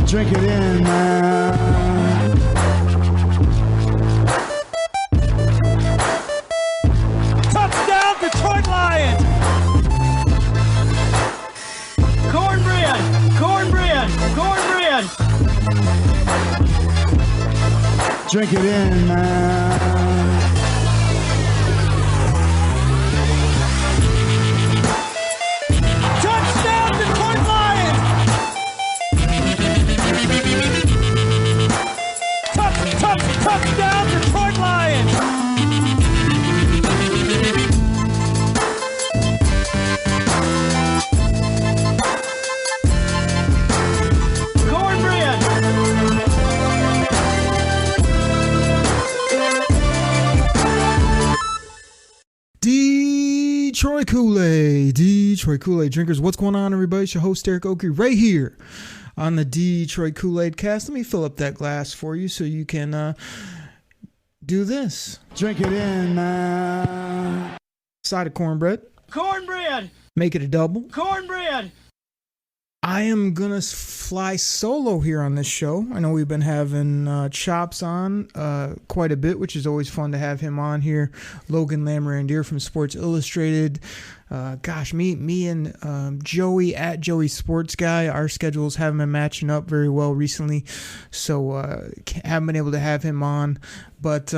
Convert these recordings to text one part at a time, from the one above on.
Drink it in, man. Touchdown, Detroit Lions! Cornbread! Cornbread! Cornbread! Drink it in, man. Touchdown, Detroit Lions! Touchdown, Detroit Lions! Cornbread! Detroit Koolaid drinkers. What's going on, everybody? It's your host, Eric Oakley, right here on the Detroit Koolaid Cast. Let me fill up that glass for you so you can do this. Drink it in, man. Side of cornbread. Cornbread! Make it a double. Cornbread! I am going to fly solo here on this show. I know we've been having Chops on quite a bit, which is always fun to have him on here. Logan Lamorandier from Sports Illustrated. Me and Joey at Joey Sports Guy, our schedules haven't been matching up very well recently, so haven't been able to have him on. But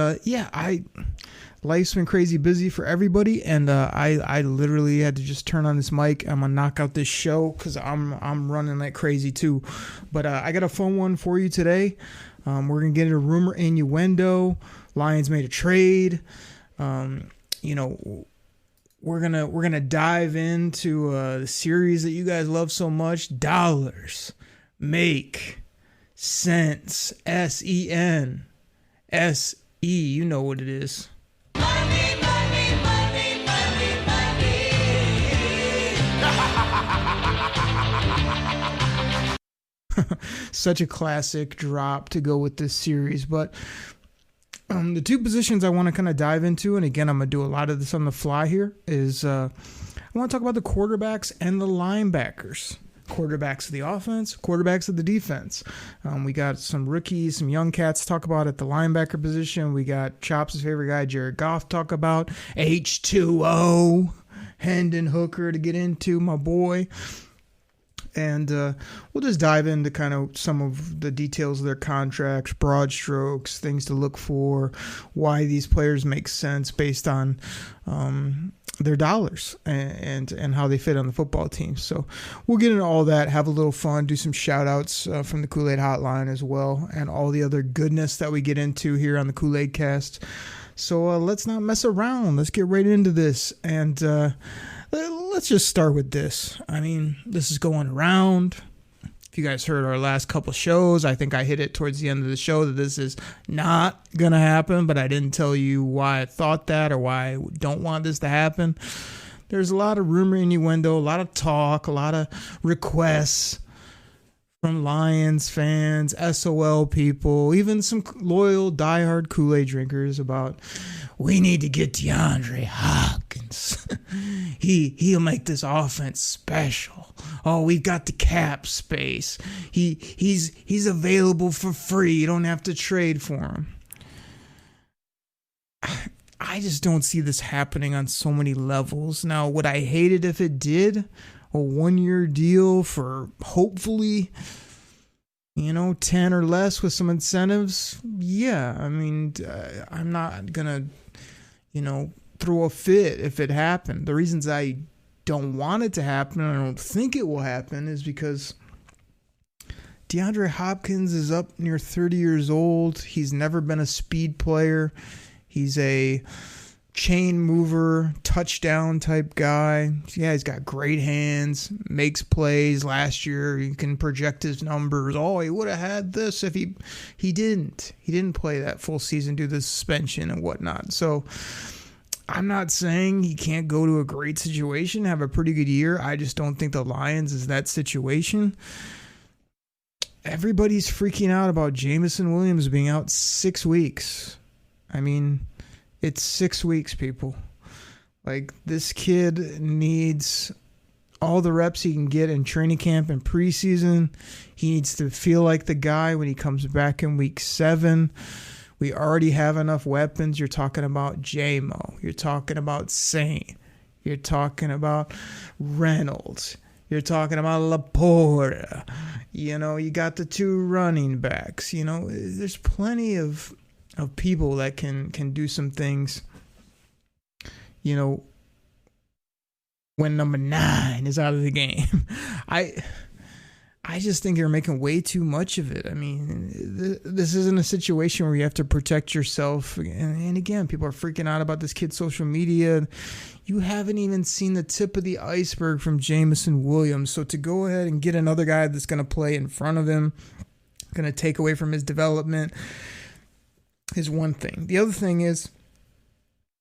life's been crazy busy for everybody, and I literally had to just turn on this mic. I'm gonna knock out this show because I'm running like crazy too. But I got a fun one for you today. We're gonna get into rumor innuendo. Lions made a trade. We're gonna dive into the series that you guys love so much. Dollars make sense. SENSE. You know what it is. Money, money, money, money, money. Such a classic drop to go with this series. But the two positions I want to kind of dive into, and again, I'm going to do a lot of this on the fly here, is I want to talk about the quarterbacks and the linebackers. Quarterbacks of the offense, quarterbacks of the defense. We got some rookies, some young cats to talk about at the linebacker position. We got Chops' favorite guy, Jared Goff, talk about H2O, Hendon Hooker to get into, my boy. And we'll just dive into kind of some of the details of their contracts, broad strokes, things to look for, why these players make sense based on their dollars and how they fit on the football team. So we'll get into all that, have a little fun, do some shout outs from the Kool-Aid Hotline as well, and all the other goodness that we get into here on the Kool-Aid Cast. So let's not mess around. Let's get right into this. And let's just start with this. I mean, this is going around. If you guys heard our last couple shows, I think I hit it towards the end of the show that this is not going to happen, but I didn't tell you why I thought that or why I don't want this to happen. There's a lot of rumor, innuendo, a lot of talk, a lot of requests from Lions fans, SOL people, even some loyal, diehard Kool-Aid drinkers about, we need to get DeAndre Hopkins. He'll make this offense special. Oh, we've got the cap space. He's available for free. You don't have to trade for him. I just don't see this happening on so many levels. Now, would I hate it if it did? A 1-year deal for hopefully, 10 or less with some incentives? Yeah, I mean, I'm not going to, throw a fit if it happened. The reasons I don't want it to happen, I don't think it will happen, is because DeAndre Hopkins is up near 30 years old. He's never been a speed player. He's a chain mover, touchdown type guy. Yeah, he's got great hands, makes plays. Last year, you can project his numbers. Oh, he would have had this if he didn't. He didn't play that full season due to the suspension and whatnot. So I'm not saying he can't go to a great situation, have a pretty good year. I just don't think the Lions is that situation. Everybody's freaking out about Jameson Williams being out 6 weeks. I mean, it's 6 weeks, people. Like, this kid needs all the reps he can get in training camp and preseason. He needs to feel like the guy when he comes back in week 7. We already have enough weapons. You're talking about J-Mo. You're talking about Saint. You're talking about Reynolds. You're talking about Laporta. You got the 2 running backs. There's plenty of people that can do some things. When number 9 is out of the game. I just think you're making way too much of it. I mean, this isn't a situation where you have to protect yourself. And again, people are freaking out about this kid's social media. You haven't even seen the tip of the iceberg from Jameson Williams. So to go ahead and get another guy that's going to play in front of him, going to take away from his development, is one thing. The other thing is,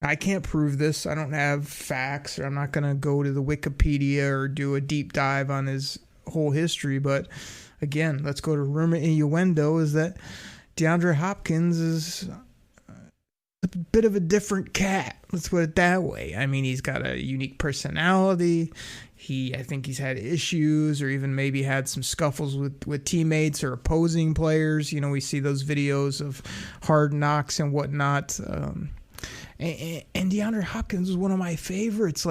I can't prove this. I don't have facts, or I'm not going to go to the Wikipedia or do a deep dive on his whole history. But again, let's go to rumor innuendo is that DeAndre Hopkins is a bit of a different cat. Let's put it that way. I mean, he's got a unique personality. I think he's had issues or even maybe had some scuffles with teammates or opposing players. We see those videos of Hard Knocks and whatnot. And DeAndre Hopkins was one of my favorites,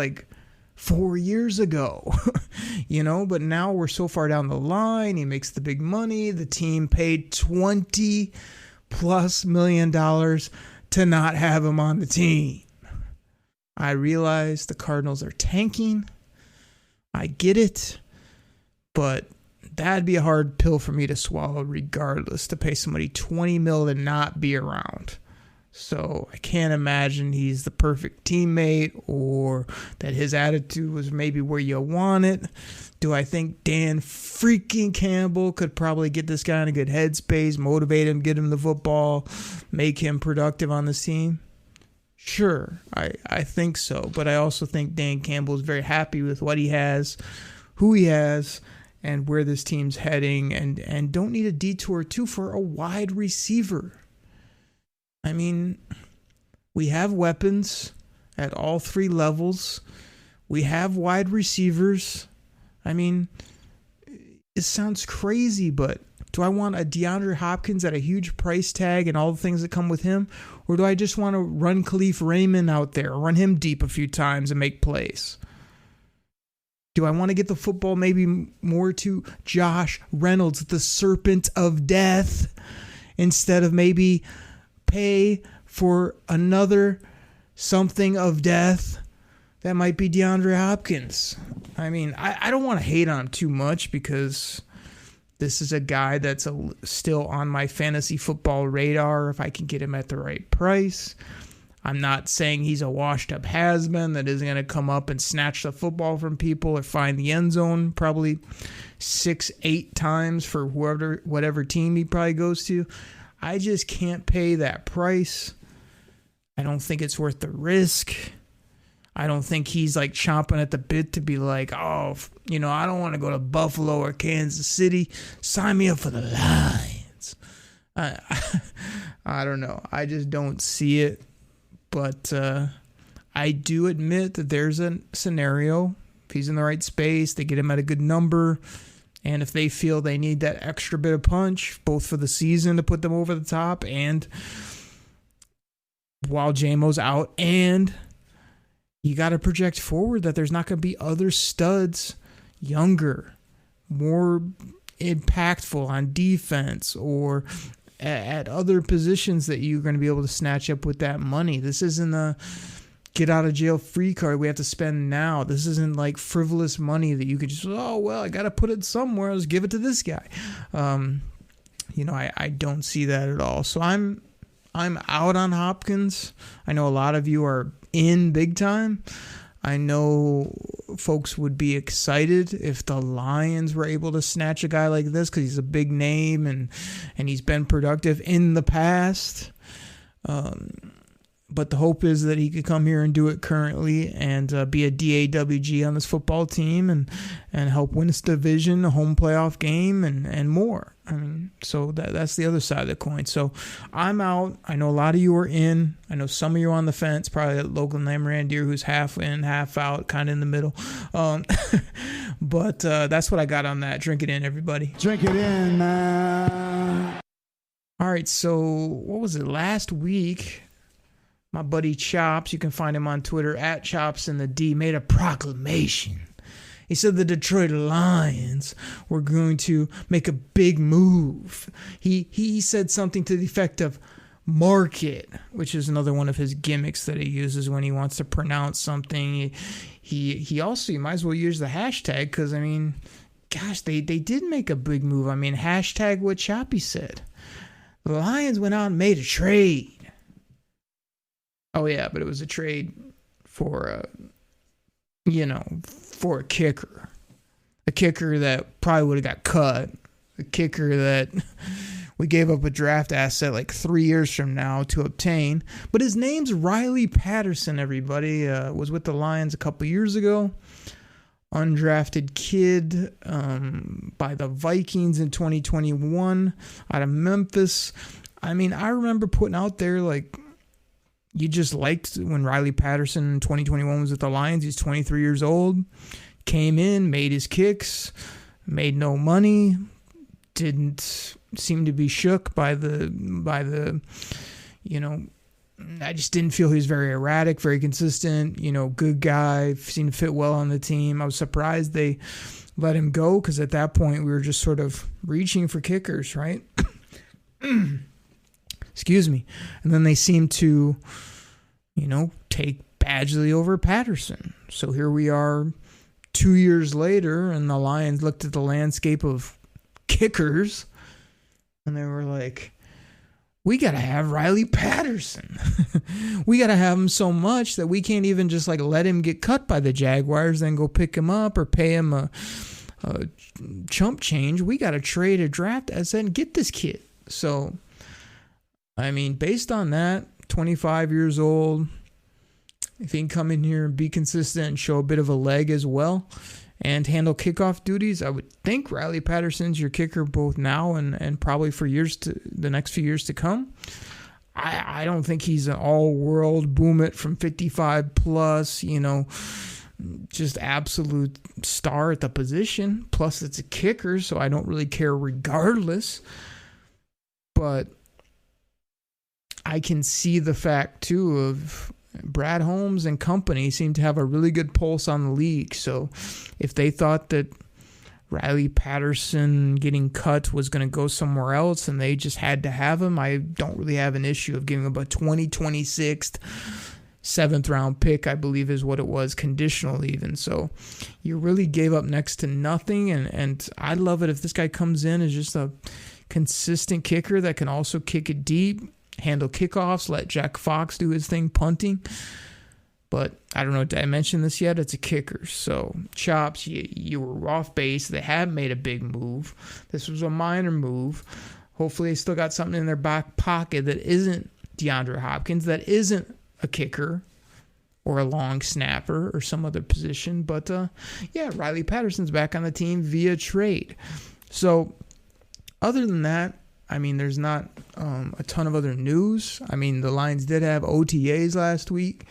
4 years ago, but now we're so far down the line. He makes the big money. The team paid $20+ million to not have him on the team. I realize the Cardinals are tanking. I get it, but that'd be a hard pill for me to swallow regardless, to pay somebody $20 million to not be around. So I can't imagine he's the perfect teammate or that his attitude was maybe where you want it. Do I think Dan freaking Campbell could probably get this guy in a good headspace, motivate him, get him the football, make him productive on this team? Sure, I think so. But I also think Dan Campbell is very happy with what he has, who he has, and where this team's heading, and don't need a detour, too, for a wide receiver. I mean, we have weapons at all 3 levels. We have wide receivers. I mean, it sounds crazy, but do I want a DeAndre Hopkins at a huge price tag and all the things that come with him? Or do I just want to run Khalif Raymond out there, run him deep a few times and make plays? Do I want to get the football maybe more to Josh Reynolds, the serpent of death, instead of maybe pay for another something of death that might be DeAndre Hopkins? I mean, I don't want to hate on him too much because this is a guy that's still on my fantasy football radar if I can get him at the right price. I'm not saying he's a washed-up has-been that isn't going to come up and snatch the football from people or find the end zone probably 6-8 times for whatever team he probably goes to. I just can't pay that price. I don't think it's worth the risk. I don't think he's chomping at the bit to be like, I don't want to go to Buffalo or Kansas City. Sign me up for the Lions. I don't know. I just don't see it. But I do admit that there's a scenario. If he's in the right space, they get him at a good number. And if they feel they need that extra bit of punch, both for the season to put them over the top and while J-Mo's out, and you got to project forward that there's not going to be other studs, younger, more impactful on defense or at other positions that you're going to be able to snatch up with that money. This isn't a get out of jail free card we have to spend now. This isn't frivolous money that you could just, I got to put it somewhere. Let's give it to this guy. I don't see that at all. So I'm out on Hopkins. I know a lot of you are in big time. I know folks would be excited if the Lions were able to snatch a guy like this because he's a big name and he's been productive in the past. But the hope is that he could come here and do it currently and be a DAWG on this football team and help win this division, a home playoff game, and more. I mean, so that's the other side of the coin. So I'm out. I know a lot of you are in. I know some of you are on the fence, probably that local Namrandir who's half in, half out, kind of in the middle. But that's what I got on that. Drink it in, everybody. Drink it in, man. All right, so what was it? Last week, my buddy Chops, you can find him on Twitter, at Chops in the D, made a proclamation. He said the Detroit Lions were going to make a big move. He said something to the effect of market, which is another one of his gimmicks that he uses when he wants to pronounce something. He also, you might as well use the hashtag because, I mean, gosh, they did make a big move. I mean, hashtag what Choppy said. The Lions went out and made a trade. Oh, yeah, but it was a trade for for a kicker. A kicker that probably would have got cut. A kicker that we gave up a draft asset like 3 years from now to obtain. But his name's Riley Patterson, everybody. Was with the Lions a couple years ago. Undrafted kid by the Vikings in 2021 out of Memphis. I mean, I remember putting out there like, you just liked when Riley Patterson in 2021 was at the Lions. He's 23 years old. Came in, made his kicks, made no money, didn't seem to be shook by the I just didn't feel he was very erratic, very consistent, good guy, seemed to fit well on the team. I was surprised they let him go because at that point we were just sort of reaching for kickers, right? Excuse me. And then they seemed to, take Badgley over Patterson. So here we are 2 years later, and the Lions looked at the landscape of kickers, and they were like, we got to have Riley Patterson. We got to have him so much that we can't even just like let him get cut by the Jaguars, then go pick him up or pay him a chump change. We got to trade a draft asset and get this kid. So, I mean, based on that, 25 years old, if he can come in here and be consistent and show a bit of a leg as well and handle kickoff duties, I would think Riley Patterson's your kicker both now and probably for the next few years to come. I don't think he's an all-world boom it from 55 plus, just absolute star at the position. Plus, it's a kicker, so I don't really care regardless. But I can see the fact, too, of Brad Holmes and company seem to have a really good pulse on the league. So if they thought that Riley Patterson getting cut was going to go somewhere else and they just had to have him, I don't really have an issue of giving him a 2026 7th round pick, I believe is what it was, conditional even. So you really gave up next to nothing. And I'd love it if this guy comes in as just a consistent kicker that can also kick it deep, handle kickoffs, let Jack Fox do his thing punting. But I don't know, did I mention this yet? It's a kicker. So, Chops, you were off base. They have made a big move. This was a minor move. Hopefully they still got something in their back pocket that isn't DeAndre Hopkins, that isn't a kicker or a long snapper or some other position. But, Riley Patterson's back on the team via trade. So, other than that, I mean, there's not a ton of other news. I mean, the Lions did have OTAs last week.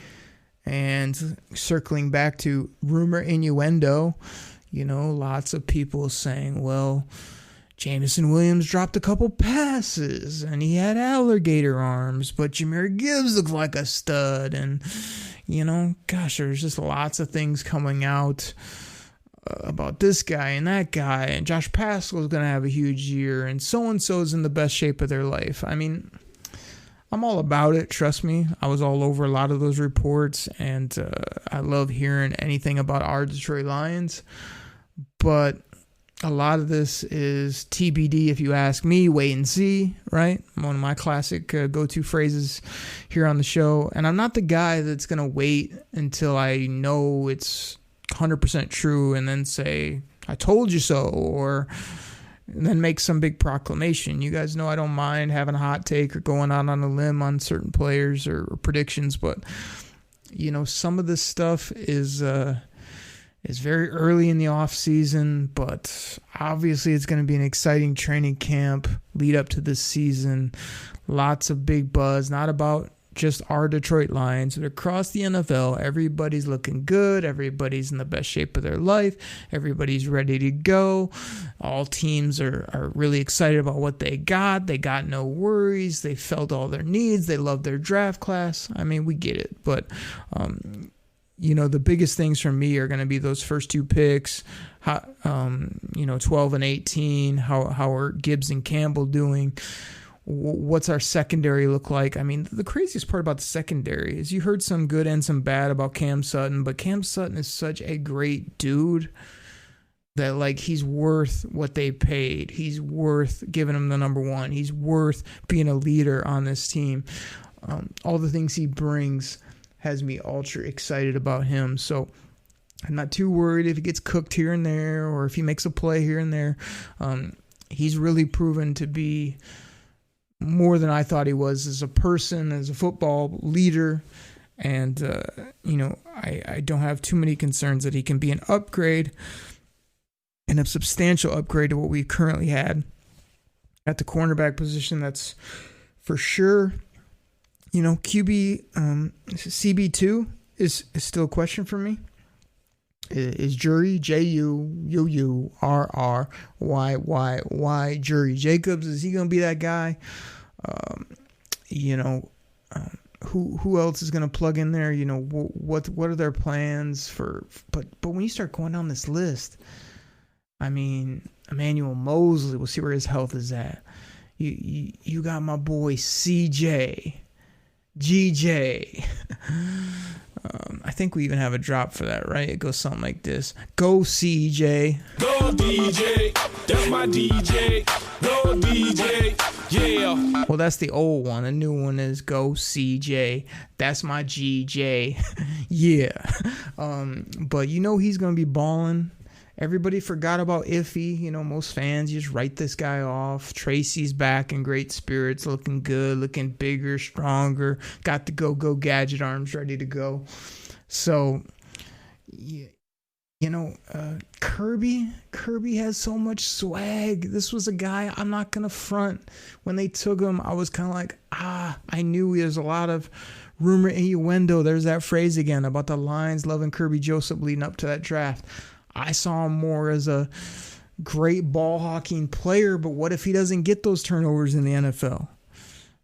And circling back to rumor innuendo, lots of people saying, well, Jameson Williams dropped a couple passes and he had alligator arms, but Jahmyr Gibbs looked like a stud. And, there's just lots of things coming out about this guy and that guy, and Josh Pascal's going to have a huge year, and so-and-so's in the best shape of their life. I mean, I'm all about it, trust me. I was all over a lot of those reports, and I love hearing anything about our Detroit Lions, but a lot of this is TBD if you ask me, wait and see, right? One of my classic go-to phrases here on the show, and I'm not the guy that's going to wait until I know it's 100% true and then say, I told you so, or and then make some big proclamation. You guys know I don't mind having a hot take or going out on a limb on certain players or predictions, but some of this stuff is It's very early in the off season, but obviously it's going to be an exciting training camp lead up to this season. Lots of big buzz, not about just our Detroit Lions, but across the NFL. Everybody's looking good. Everybody's in the best shape of their life. Everybody's ready to go. All teams are really excited about what they got. They got no worries. They felt all their needs. They love their draft class. I mean, we get it. But, the biggest things for me are going to be those first two picks, 12 and 18. How are Gibbs and Campbell doing? What's our secondary look like? I mean, the craziest part about the secondary is you heard some good and some bad about Cam Sutton, but Cam Sutton is such a great dude that, like, he's worth what they paid. He's worth giving him the number one. He's worth being a leader on this team. All the things he brings has me ultra excited about him. So I'm not too worried if he gets cooked here and there or if he makes a play here and there. He's really proven to be more than I thought he was as a person, as a football leader. And, I don't have too many concerns that he can be an upgrade and a substantial upgrade to what we currently had at the cornerback position. That's for sure. QB, CB2 is still a question for me. Is Jury, Juryy, Jury Jacobs, is he going to be that guy? Who else is going to plug in there? What are their plans for? But when you start going down this list, I mean, Emmanuel Mosley, we'll see where his health is at. You got my boy CJ, GJ. I think we even have a drop for that, right? It goes something like this. Go CJ. Go DJ. That's my DJ. Go DJ. Yeah. Well, that's the old one. The new one is Go CJ. That's my GJ. Yeah. But he's going to be balling. Everybody forgot about Iffy. Most fans just write this guy off. Tracy's back in great spirits, looking good, looking bigger, stronger. Got the go gadget arms ready to go. So, Kirby has so much swag. This was a guy, I'm not going to front. When they took him, I was kind of like, I knew there's a lot of rumor, innuendo. There's that phrase again about the Lions loving Kirby Joseph leading up to that draft. I saw him more as a great ball hawking player, but what if he doesn't get those turnovers in the NFL?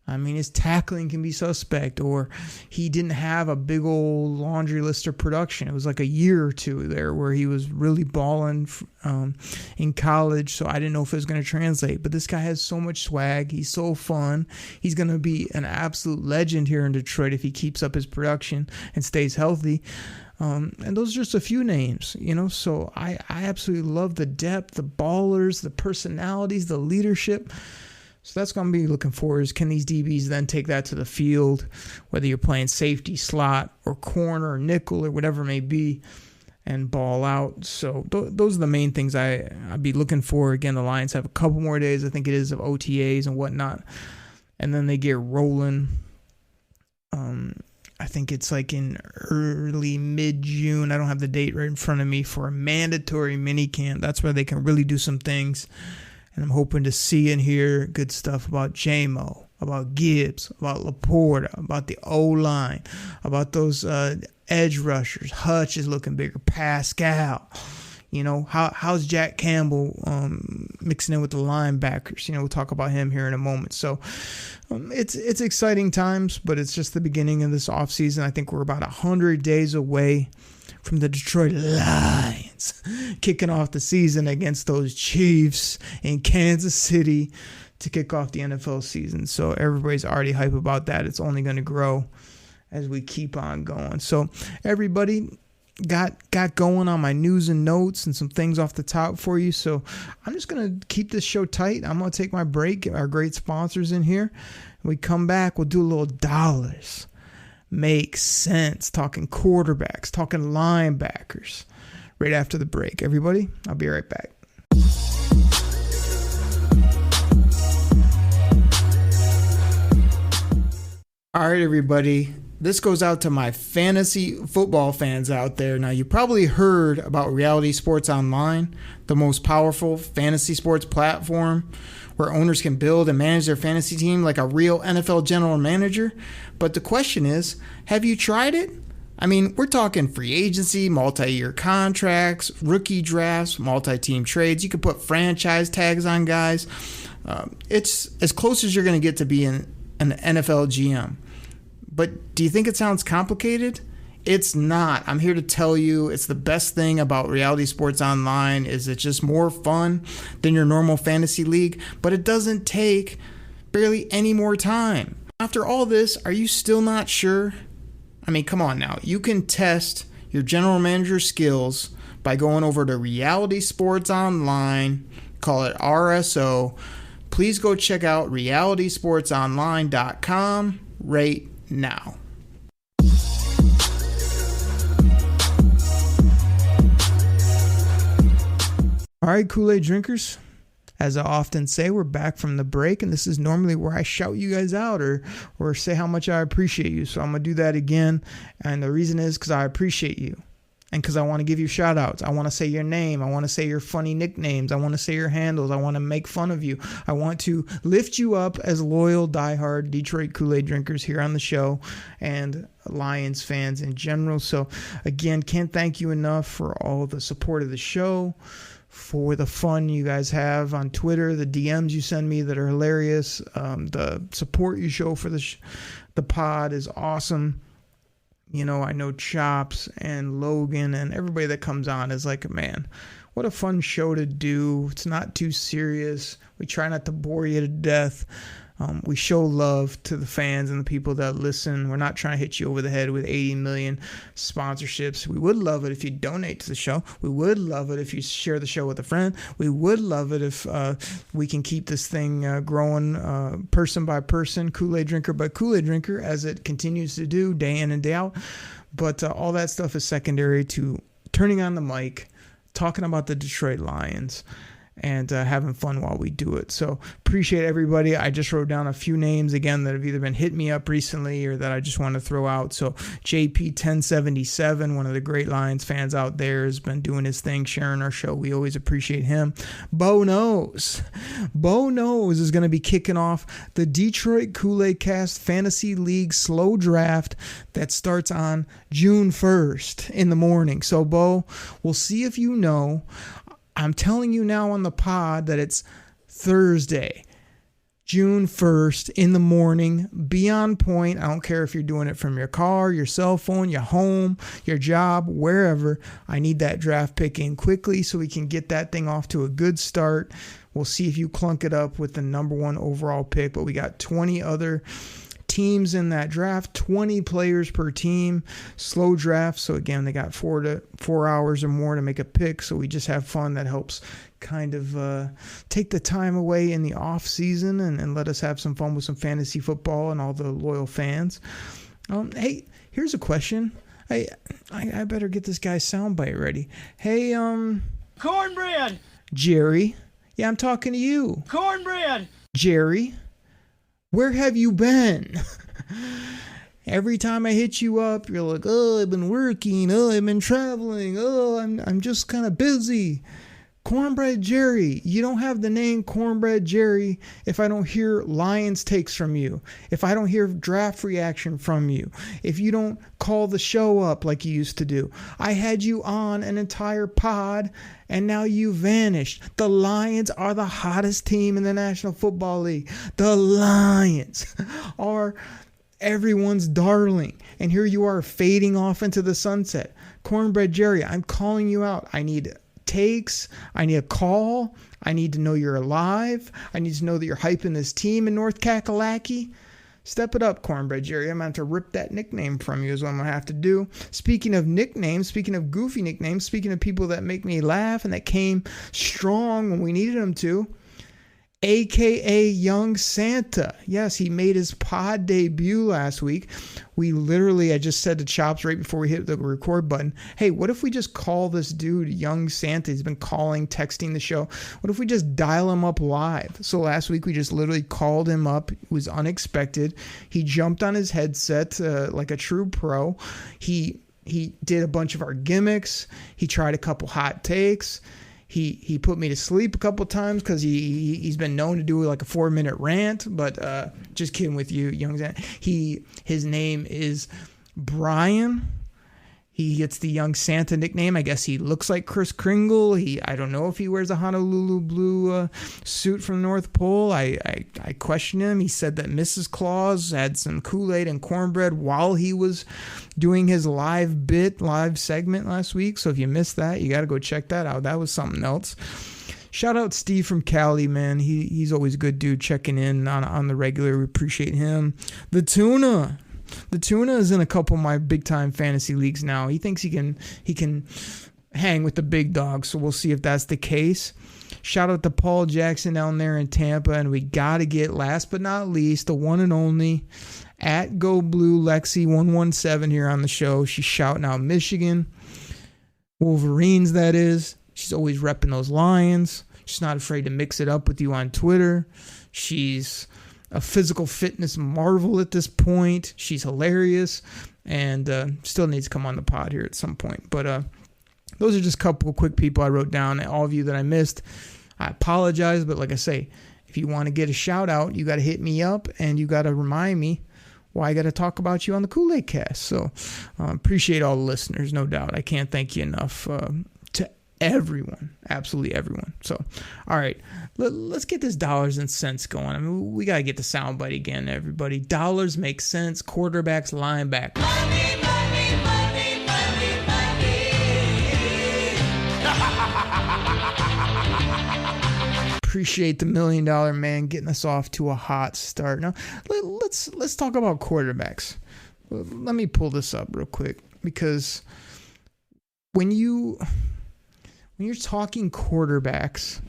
I mean, his tackling can be suspect, or he didn't have a big old laundry list of production. It was like a year or two there where he was really balling in college, so I didn't know if it was going to translate. But this guy has so much swag. He's so fun. He's going to be an absolute legend here in Detroit if he keeps up his production and stays healthy. And those are just a few names, so I absolutely love the depth, the ballers, the personalities, the leadership. So that's going to be looking forward is, can these DBs then take that to the field, whether you're playing safety, slot, or corner, or nickel, or whatever it may be, and ball out. So those are the main things I'd be looking for. Again, the Lions have a couple more days, I think it is, of OTAs and whatnot, and then they get rolling. I think it's like in early mid-June. I don't have the date right in front of me for a mandatory minicamp. That's where they can really do some things. And I'm hoping to see and hear good stuff about JMO, about Gibbs, about Laporta, about the O-line, about those edge rushers. Hutch is looking bigger. Pascal. How's Jack Campbell mixing in with the linebackers? We'll talk about him here in a moment. So it's exciting times, but it's just the beginning of this offseason. I think we're about 100 days away from the Detroit Lions kicking off the season against those Chiefs in Kansas City to kick off the NFL season. So everybody's already hype about that. It's only going to grow as we keep on going. So everybody got going on my news and notes and some things off the top for you. So I'm just going to keep this show tight. I'm going to take my break, get our great sponsors in here. When we come back, we'll do a little dollars. Make sense, talking quarterbacks, talking linebackers right after the break. Everybody, I'll be right back. All right, everybody, This goes out to my fantasy football fans out there. Now, you probably heard about Reality Sports Online, the most powerful fantasy sports platform where owners can build and manage their fantasy team like a real NFL general manager. But the question is, have you tried it? I mean, we're talking free agency, multi-year contracts, rookie drafts, multi-team trades. You can put franchise tags on guys. It's as close as you're going to get to being an NFL GM. But do you think it sounds complicated? It's not. I'm here to tell you it's the best thing about Reality Sports Online is it's just more fun than your normal fantasy league, but it doesn't take barely any more time. After all this, are you still not sure? I mean, come on now. You can test your general manager skills by going over to Reality Sports Online, call it RSO. Please go check out realitysportsonline.com right now. All right, Kool-Aid drinkers. As I often say, we're back from the break, and this is normally where I shout you guys out or say how much I appreciate you. So I'm going to do that again, and the reason is because I appreciate you and because I want to give you shout outs. I want to say your name. I want to say your funny nicknames. I want to say your handles. I want to make fun of you. I want to lift you up as loyal, diehard Detroit Kool-Aid drinkers here on the show and Lions fans in general. So again, can't thank you enough for all the support of the show, for the fun you guys have on Twitter, the DMs you send me that are hilarious, the support you show for the pod is awesome. You know, I know Chops and Logan and everybody that comes on is like, man, what a fun show to do. It's not too serious. We try not to bore you to death. We show love to the fans and the people that listen. We're not trying to hit you over the head with 80 million sponsorships. We would love it if you donate to the show. We would love it if you share the show with a friend. We would love it if we can keep this thing growing person by person, Kool-Aid drinker by Kool-Aid drinker, as it continues to do day in and day out. But all that stuff is secondary to turning on the mic, talking about the Detroit Lions, and having fun while we do it. So appreciate everybody. I just wrote down a few names again that have either been hitting me up recently or that I just want to throw out. So JP1077, one of the great Lions fans out there, has been doing his thing, sharing our show. We always appreciate him. Bo Knows is going to be kicking off the Detroit Koolaid Cast Fantasy League Slow Draft that starts on June 1st in the morning. So Bo, we'll see if you know. I'm telling you now on the pod that it's Thursday, June 1st in the morning. Be on point. I don't care if you're doing it from your car, your cell phone, your home, your job, wherever. I need that draft pick in quickly so we can get that thing off to a good start. We'll see if you clunk it up with the number one overall pick, but we got 20 other teams in that draft, 20 players per team, slow draft. So again, they got 4 hours or more to make a pick. So we just have fun. That helps kind of take the time away in the off season and let us have some fun with some fantasy football and all the loyal fans. Hey, here's a question. I better get this guy's soundbite ready. Hey, Cornbread! Jerry. Yeah, I'm talking to you. Cornbread! Jerry. Where have you been? Every time I hit you up, you're like, oh, I've been working. Oh, I've been traveling. Oh, I'm just kind of busy. Cornbread Jerry. You don't have the name Cornbread Jerry if I don't hear Lions takes from you. If I don't hear draft reaction from you. If you don't call the show up like you used to do. I had you on an entire pod and now you vanished. The Lions are the hottest team in the National Football League. The Lions are everyone's darling. And here you are fading off into the sunset. Cornbread Jerry, I'm calling you out. I need takes. I need a call. I need to know you're alive. I need to know that you're hyping this team in North Kakalaki. Step it up, Cornbread Jerry. I'm going to have to rip that nickname from you is what I'm going to have to do. Speaking of nicknames, speaking of goofy nicknames, speaking of people that make me laugh and that came strong when we needed them to, AKA Young Santa. Yes, he made his pod debut last week. I just said to Chops right before we hit the record button, hey, what if we just call this dude Young Santa? He's been calling, texting the show. What if we just dial him up live? So last week we just literally called him up. It was unexpected. He jumped on his headset like a true pro. He did a bunch of our gimmicks. He tried a couple hot takes. He put me to sleep a couple times because he's been known to do like a 4-minute rant, but just kidding with you, Young Santa. His name is Brian. He gets the Young Santa nickname. I guess he looks like Kris Kringle. I don't know if he wears a Honolulu blue suit from the North Pole. I questioned him. He said that Mrs. Claus had some Kool-Aid and cornbread while he was doing his live segment last week. So if you missed that, you got to go check that out. That was something else. Shout out Steve from Cali, man. He's always a good dude checking in on the regular. We appreciate him. The Tuna is in a couple of my big time fantasy leagues now. He thinks he can hang with the big dogs, so we'll see if that's the case. Shout out to Paul Jackson down there in Tampa, and we got to get, last but not least, the one and only at Go Blue Lexi 117 here on the show. She's shouting out Michigan Wolverines, that is. She's always repping those Lions. She's not afraid to mix it up with you on Twitter. She's a physical fitness marvel at this point. She's hilarious and still needs to come on the pod here at some point. But those are just a couple of quick people I wrote down. All of you that I missed, I apologize. But like I say, if you want to get a shout out, you got to hit me up and you got to remind me why I got to talk about you on the Koolaid Cast. So appreciate all the listeners, no doubt. I can't thank you enough to everyone, absolutely everyone. So, all right, let's get this dollars and cents going. I mean, we got to get the soundbite again, everybody. Dollars make sense. Quarterbacks, linebackers. Money, money, money, money, money. Appreciate the $1 million man getting us off to a hot start. Now, let's talk about quarterbacks. Let me pull this up real quick, because when you're talking quarterbacks,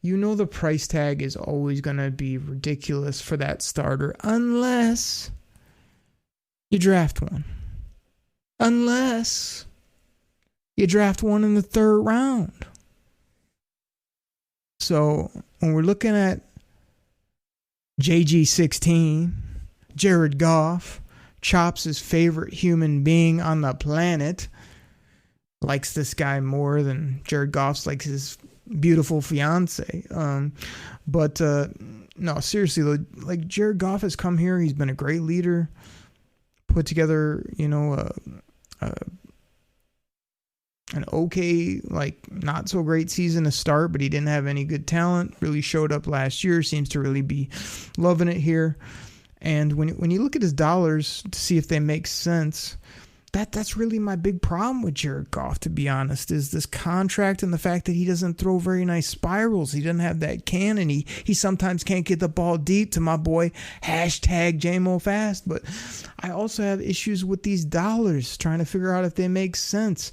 you know the price tag is always going to be ridiculous for that starter unless you draft one. Unless you draft one in the 3rd round. So when we're looking at JG16, Jared Goff, Chops' favorite human being on the planet, likes this guy more than Jared Goff's likes his beautiful fiance. But no, seriously, like Jared Goff has come here. He's been a great leader, put together, an okay, like not so great season to start, but he didn't have any good talent. Really showed up last year. Seems to really be loving it here. And when you look at his dollars to see if they make sense, that's really my big problem with Jared Goff, to be honest, is this contract and the fact that he doesn't throw very nice spirals. He doesn't have that cannon. He sometimes can't get the ball deep, to my boy, #JMO Fast. But I also have issues with these dollars, trying to figure out if they make sense.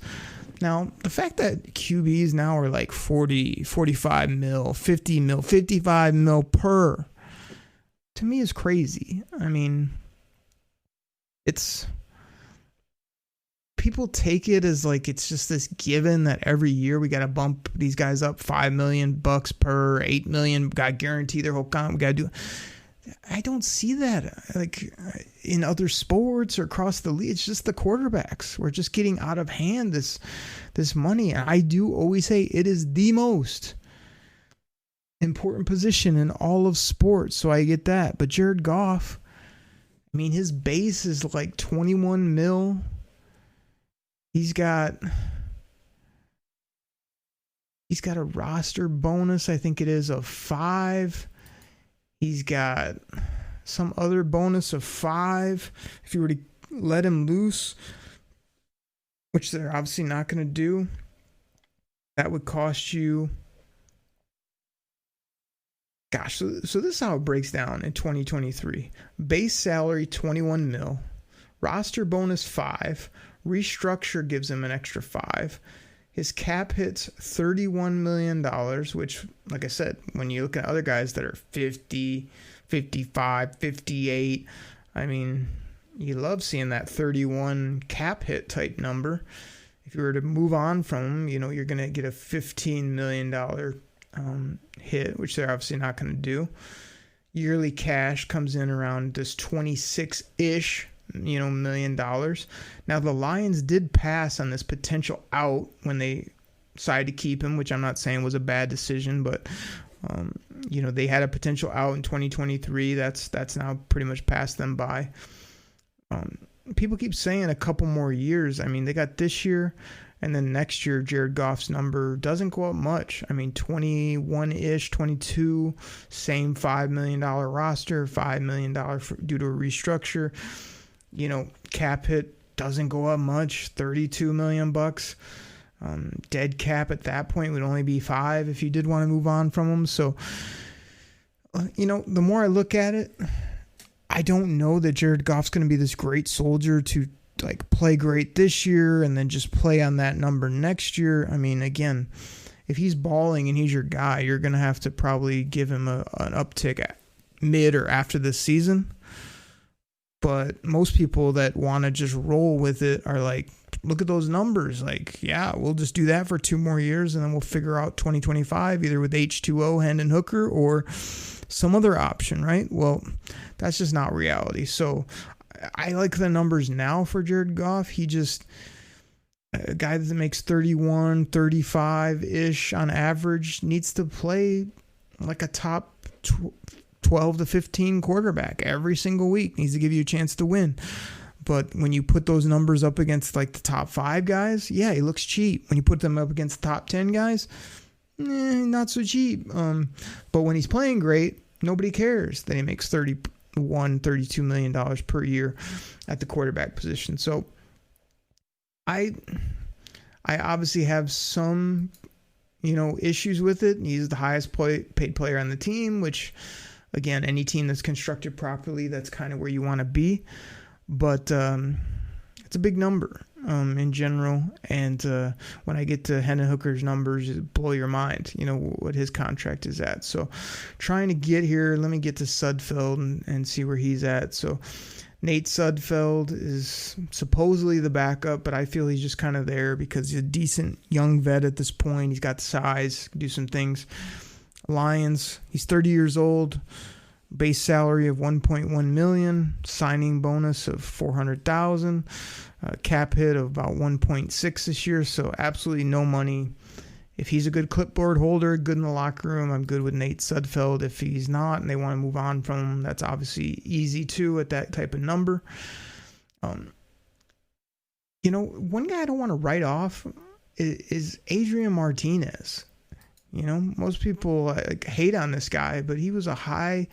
Now, the fact that QBs now are like 40, 45 mil, 50 mil, 55 mil per, to me is crazy. I mean, people take it as like it's just this given that every year we got to bump these guys up $5 million per, $8 million, got to guarantee their whole contract. We got to do. I don't see that like in other sports or across the league. It's just the quarterbacks. We're just getting out of hand this money. And I do always say it is the most important position in all of sports. So I get that. But Jared Goff, I mean, his base is like 21 mil. He's got a roster bonus, I think it is, of 5. He's got some other bonus of 5 if you were to let him loose, which they're obviously not going to do. That would cost you, gosh, so this is how it breaks down in 2023. Base salary 21 mil, roster bonus 5, restructure gives him an extra 5. His cap hits $31 million, which, like I said, when you look at other guys that are 50, 55, 58, I mean, you love seeing that 31 cap hit type number. If you were to move on from him, you know, you're going to get a $15 million hit, which they're obviously not going to do. Yearly cash comes in around this 26-ish, million dollars. Now, the Lions did pass on this potential out when they decided to keep him, which I'm not saying was a bad decision, but they had a potential out in 2023. That's now pretty much passed them by. People keep saying a couple more years. I mean, they got this year, and then next year, Jared Goff's number doesn't go up much. I mean, 21-ish, 22, same $5 million roster, $5 million due to a restructure. Cap hit doesn't go up much, $32 million bucks. Dead cap at that point would only be $5 million if you did want to move on from him. So, the more I look at it, I don't know that Jared Goff's going to be this great soldier to play great this year and then just play on that number next year. I mean, again, if he's balling and he's your guy, you're going to have to probably give him an uptick at mid or after this season. But most people that want to just roll with it are like, look at those numbers. Yeah, we'll just do that for 2 more years and then we'll figure out 2025 either with H2O, Hendon Hooker, or some other option, right? Well, that's just not reality. So I like the numbers now for Jared Goff. He just, a guy that makes 31, 35-ish on average, needs to play like a top 12 to 15 quarterback every single week. Needs to give you a chance to win. But when you put those numbers up against the top 5 guys, yeah, he looks cheap. When you put them up against the top 10 guys, not so cheap. But when he's playing great, nobody cares that he makes $32 million per year at the quarterback position. So I obviously have some, issues with it. He's the highest paid player on the team, which, again, any team that's constructed properly, that's kind of where you want to be. But it's a big number in general. And when I get to Hendon Hooker's numbers, it blow your mind, what his contract is at. So trying to get here, let me get to Sudfeld and see where he's at. So Nate Sudfeld is supposedly the backup, but I feel he's just kind of there because he's a decent young vet at this point. He's got the size, can do some things. Lions, he's 30 years old. Base salary of $1.1 million, signing bonus of $400,000, cap hit of about 1.6 this year. So absolutely no money. If he's a good clipboard holder, good in the locker room, I'm good with Nate Sudfeld. If he's not and they want to move on from him, that's obviously easy too at that type of number. One guy I don't want to write off is Adrian Martinez. Most people hate on this guy, but he was a high,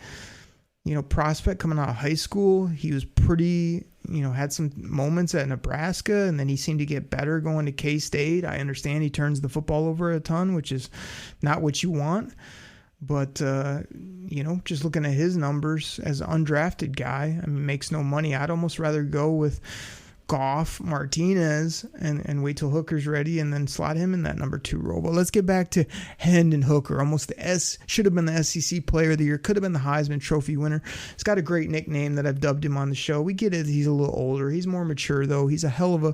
prospect coming out of high school. He was pretty, had some moments at Nebraska, and then he seemed to get better going to K-State. I understand he turns the football over a ton, which is not what you want. But, just looking at his numbers as an undrafted guy, I mean, makes no money. I'd almost rather go with Goff, Martinez, and wait till Hooker's ready and then slot him in that number 2 role. But let's get back to Hendon Hooker. Almost should have been the SEC Player of the Year. Could have been the Heisman Trophy winner. He's got a great nickname that I've dubbed him on the show. We get it. He's a little older. He's more mature, though. He's a hell of a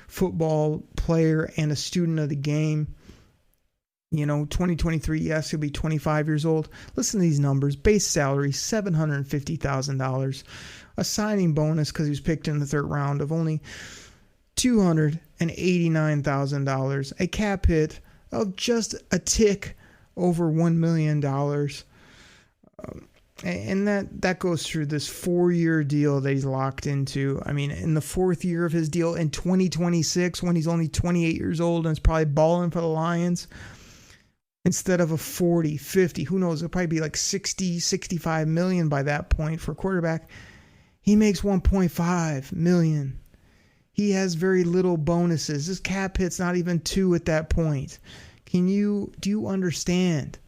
football player and a student of the game. 2023, yes, he'll be 25 years old. Listen to these numbers. Base salary, $750,000. A signing bonus because he was picked in the 3rd round of only $289,000. A cap hit of just a tick over $1 million. And that goes through this 4-year deal that he's locked into. I mean, in the 4th year of his deal in 2026, when he's only 28 years old and is probably balling for the Lions, instead of a 40, 50, who knows, it'll probably be like 60, 65 million by that point for a quarterback. He makes 1.5 million. He has very little bonuses. His cap hit's not even 2 at that point. Do you understand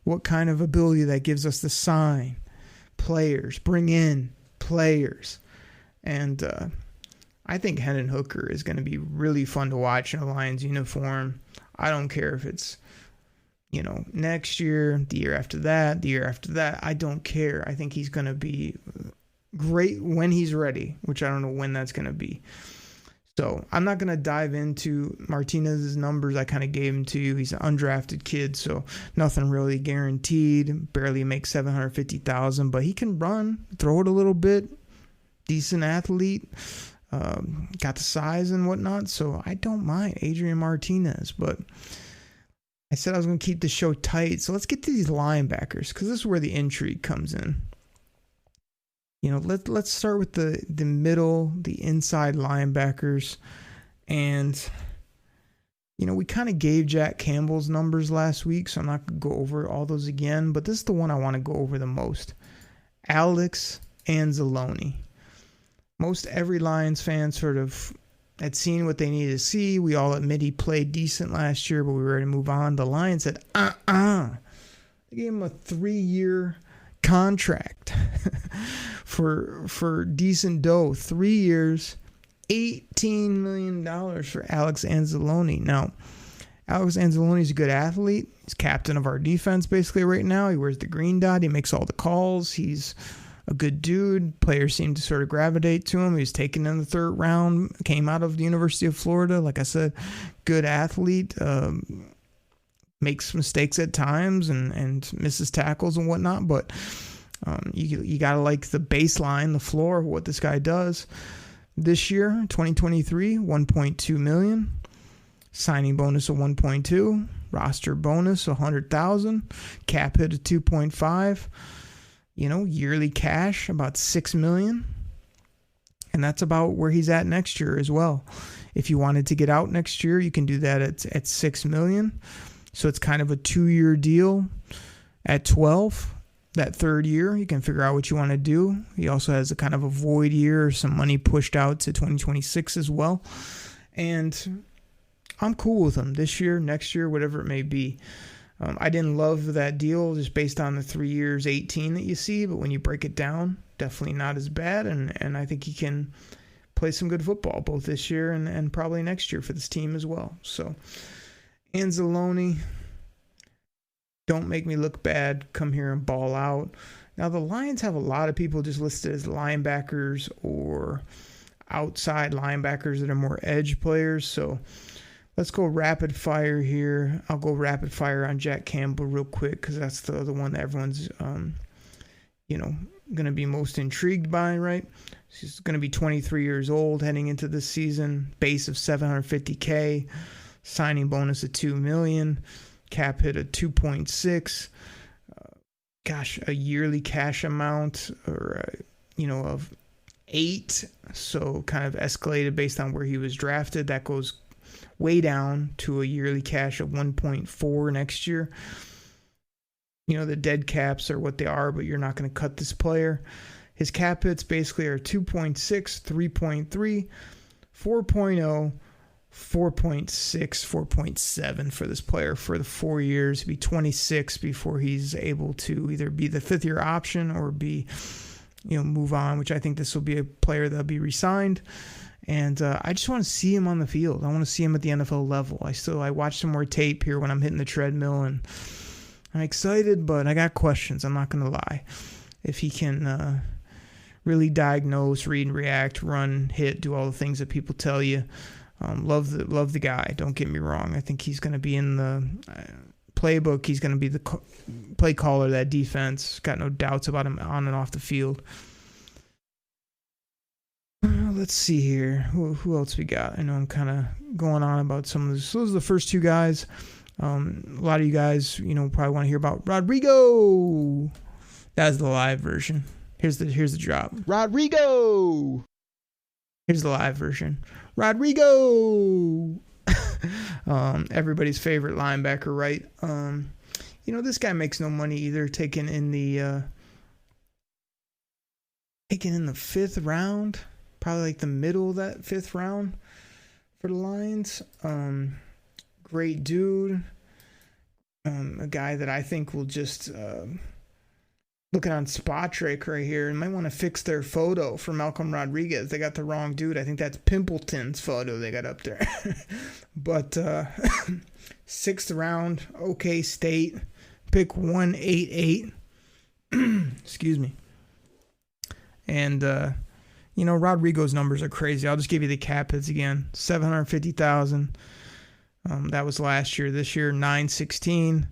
what kind of ability that gives us to sign players, bring in players? And I think Hendon Hooker is going to be really fun to watch in a Lions uniform. I don't care if it's, next year, the year after that, the year after that. I don't care. I think he's going to be great when he's ready, which I don't know when that's going to be. So I'm not going to dive into Martinez's numbers. I kind of gave him to you. He's an undrafted kid, so nothing really guaranteed. Barely makes $750,000, but he can run, throw it a little bit. Decent athlete. Got the size and whatnot, so I don't mind Adrian Martinez. But I said I was going to keep the show tight, so let's get to these linebackers, because this is where the intrigue comes in. Let's start with the middle, the inside linebackers. And, we kind of gave Jack Campbell's numbers last week, so I'm not going to go over all those again. But this is the one I want to go over the most. Alex Anzalone. Most every Lions fan sort of had seen what they needed to see. We all admit he played decent last year, but we were ready to move on. The Lions said, They gave him a 3-year contract for decent dough. 3 years, $18 million for Alex Anzalone. Now, Alex Anzalone is a good athlete. He's captain of our defense basically right now. He wears the green dot. He makes all the calls. He's a good dude. Players seem to sort of gravitate to him. He was taken in the 3rd round. Came out of the University of Florida. Like I said, good athlete. Makes mistakes at times and misses tackles and whatnot. But you got to like the baseline, the floor of what this guy does. This year, 2023, $1.2 million. Signing bonus of 1.2. Roster bonus, 100,000. Cap hit of 2.5. Yearly cash, about $6 million. And that's about where he's at next year as well. If you wanted to get out next year, you can do that at $6 million. So it's kind of a 2-year deal at 12. That 3rd year, you can figure out what you want to do. He also has a kind of a void year, some money pushed out to 2026 as well. And I'm cool with him this year, next year, whatever it may be. I didn't love that deal just based on the 3 years, 18 that you see, but when you break it down, definitely not as bad, and I think he can play some good football both this year and probably next year for this team as well. So, Anzalone, don't make me look bad. Come here and ball out. Now, the Lions have a lot of people just listed as linebackers or outside linebackers that are more edge players, so let's go rapid fire here. I'll go rapid fire on Jack Campbell real quick because that's the one that everyone's, going to be most intrigued by, right? He's going to be 23 years old heading into this season. Base of $750K. Signing bonus of $2 million. Cap hit of 2.6. A yearly cash amount of 8. So kind of escalated based on where he was drafted. That goes way down to a yearly cash of 1.4 next year. The dead caps are what they are, but you're not going to cut this player. His cap hits basically are 2.6, 3.3, 4.0, 4.6, 4.7 for this player for the 4 years. He'll be 26 before he's able to either be the 5th-year option or be, move on, which I think this will be a player that'll be re-signed. And I just want to see him on the field. I want to see him at the NFL level. I watch some more tape here when I'm hitting the treadmill, and I'm excited, but I got questions. I'm not going to lie. If he can really diagnose, read and react, run, hit, do all the things that people tell you, love the guy. Don't get me wrong. I think he's going to be in the playbook. He's going to be the play caller of that defense. Got no doubts about him on and off the field. Let's see here. Who else we got? I know I'm kind of going on about some of this. So those are the first 2 guys. A lot of you guys, probably want to hear about Rodrigo. That's the live version. Here's the drop. Rodrigo. Here's the live version. Rodrigo. Everybody's favorite linebacker, right? This guy makes no money either. Taken in the 5th round. Probably like the middle of that 5th round for the Lions. Great dude. A guy that I think will just looking on Spotrick right here, and might want to fix their photo for Malcolm Rodriguez. They got the wrong dude. I think that's Pimpleton's photo they got up there. But 6th round, OK State, pick 188. Excuse me. And Rodrigo's numbers are crazy. I'll just give you the cap hits again. 750,000. That was last year. This year, 916.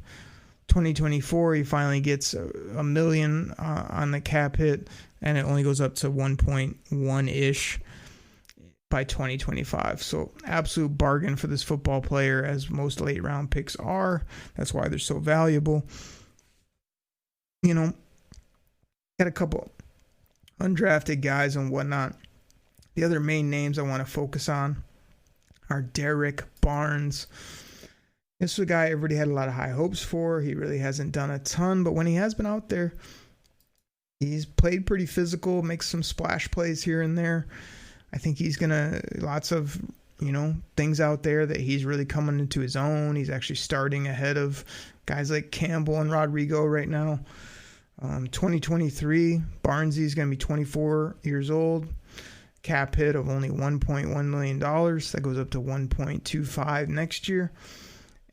2024, he finally gets a million on the cap hit, and it only goes up to 1.1-ish by 2025. So absolute bargain for this football player, as most late round picks are. That's why they're so valuable. Got a couple undrafted guys and whatnot. The other main names I want to focus on are Derek Barnes. This is a guy everybody had a lot of high hopes for. He really hasn't done a ton, but when he has been out there, he's played pretty physical, makes some splash plays here and there. I think he's lots of, things out there that he's really coming into his own. He's actually starting ahead of guys like Campbell and Rodrigo right now. 2023, Barnsley's going to be 24 years old. Cap hit of only $1.1 million. That goes up to 1.25 next year.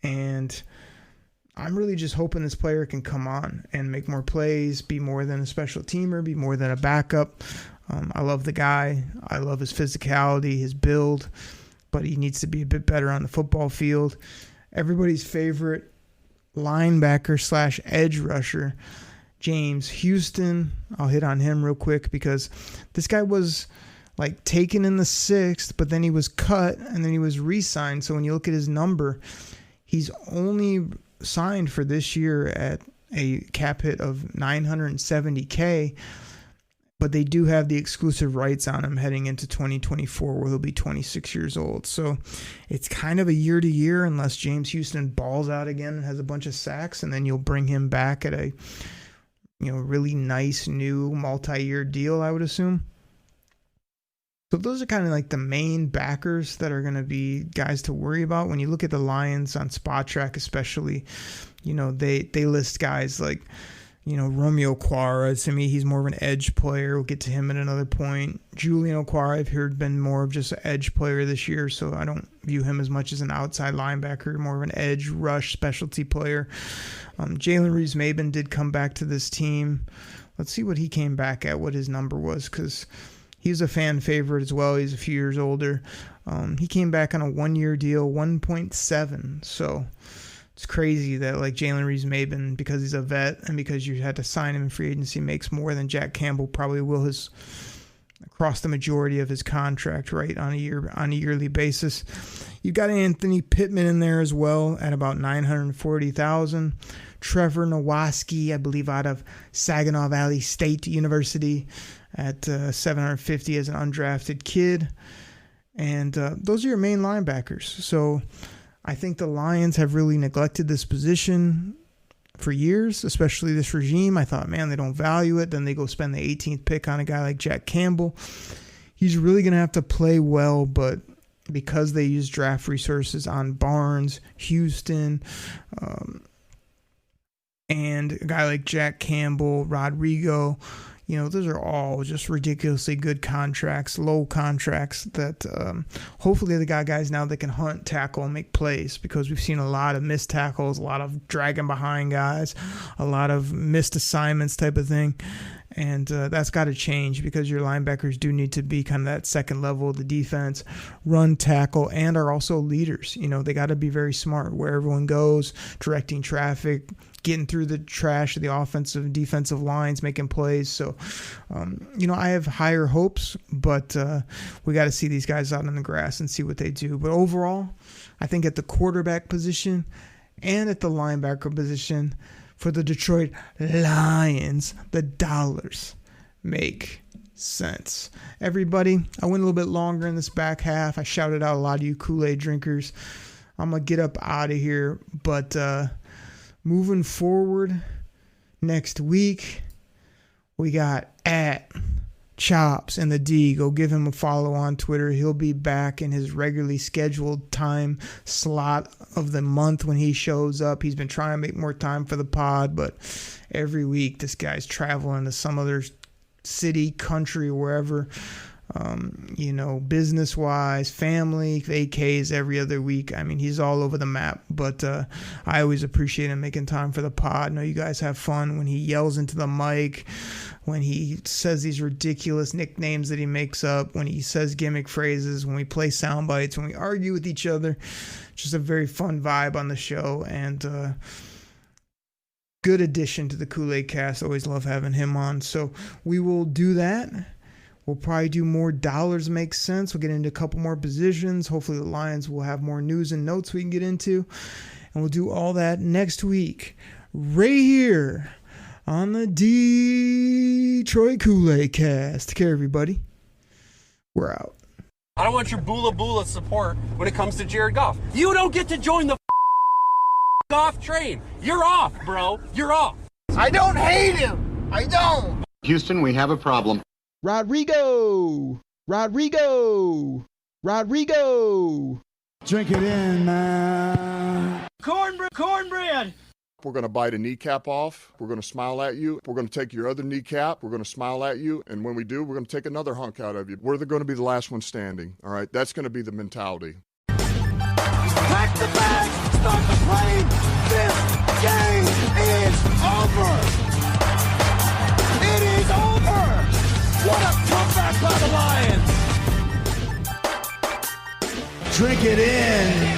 And I'm really just hoping this player can come on and make more plays, be more than a special teamer, be more than a backup. I love the guy. I love his physicality, his build, but he needs to be a bit better on the football field. Everybody's favorite linebacker / edge rusher, James Houston. I'll hit on him real quick because this guy was taken in the 6th, but then he was cut and then he was re-signed. So when you look at his number, he's only signed for this year at a cap hit of $970K, but they do have the exclusive rights on him heading into 2024 where he'll be 26 years old. So it's kind of a year to year unless James Houston balls out again and has a bunch of sacks, and then you'll bring him back at a really nice new multi-year deal, I would assume. So those are kind of the main backers that are going to be guys to worry about. When you look at the Lions on Spotrac especially, they list guys like, Romeo Okwara. To me, he's more of an edge player. We'll get to him at another point. Julian Okwara, I've heard, been more of just an edge player this year, so I don't view him as much as an outside linebacker, more of an edge rush specialty player. Jalen Reeves-Maben did come back to this team. Let's see what he came back at, what his number was, because he's a fan favorite as well. He's a few years older. He came back on a 1-year deal, 1.7. So it's crazy that Jalen Reeves-Maben, because he's a vet and because you had to sign him in free agency, makes more than Jack Campbell probably will across the majority of his contract, right, on a yearly basis. You got Anthony Pittman in there as well at about $940,000. Trevor Nowaski, I believe, out of Saginaw Valley State University, at $750 as an undrafted kid. And those are your main linebackers. So I think the Lions have really neglected this position for years, especially this regime. I thought, man, they don't value it. Then they go spend the 18th pick on a guy like Jack Campbell. He's really going to have to play well, but because they use draft resources on Barnes, Houston, and a guy like Jack Campbell, Rodrigo, those are all just ridiculously good contracts, low contracts that hopefully they got guys now that can hunt, tackle, and make plays, because we've seen a lot of missed tackles, a lot of dragging behind guys, a lot of missed assignments type of thing. And that's got to change, because your linebackers do need to be kind of that second level of the defense, run, tackle, and are also leaders. They got to be very smart where everyone goes, directing traffic, getting through the trash of the offensive and defensive lines, making plays. So, I have higher hopes, but we got to see these guys out on the grass and see what they do. But overall, I think at the quarterback position and at the linebacker position for the Detroit Lions, the dollars make sense. Everybody, I went a little bit longer in this back half. I shouted out a lot of you Kool-Aid drinkers. I'm going to get up out of here, but moving forward next week, we got at Chops and the D. Go give him a follow on Twitter. He'll be back in his regularly scheduled time slot of the month when he shows up. He's been trying to make more time for the pod, but every week this guy's traveling to some other city, country, wherever. Business-wise, family, vacays every other week. I mean, he's all over the map, but I always appreciate him making time for the pod. I know you guys have fun when he yells into the mic, when he says these ridiculous nicknames that he makes up, when he says gimmick phrases, when we play sound bites, when we argue with each other. Just a very fun vibe on the show, and good addition to the Koolaid Cast. Always love having him on. So we will do that. We'll probably do more dollars make sense. We'll get into a couple more positions. Hopefully the Lions will have more news and notes we can get into. And we'll do all that next week right here on the Detroit Koolaid Cast. Take care, everybody. We're out. I don't want your boola support when it comes to Jared Goff. You don't get to join the Goff train. You're off, bro. You're off. I don't hate him. I don't. Houston, we have a problem. Rodrigo. Drink it in, man. Cornbread. We're going to bite a kneecap off. We're going to smile at you. We're going to take your other kneecap. We're going to smile at you. And when we do, we're going to take another hunk out of you. We're going to be the last one standing. All right? That's going to be the mentality. Pack the bags. Start the plane. This game is over. It is over. What a comeback by the Lions. Drink it in.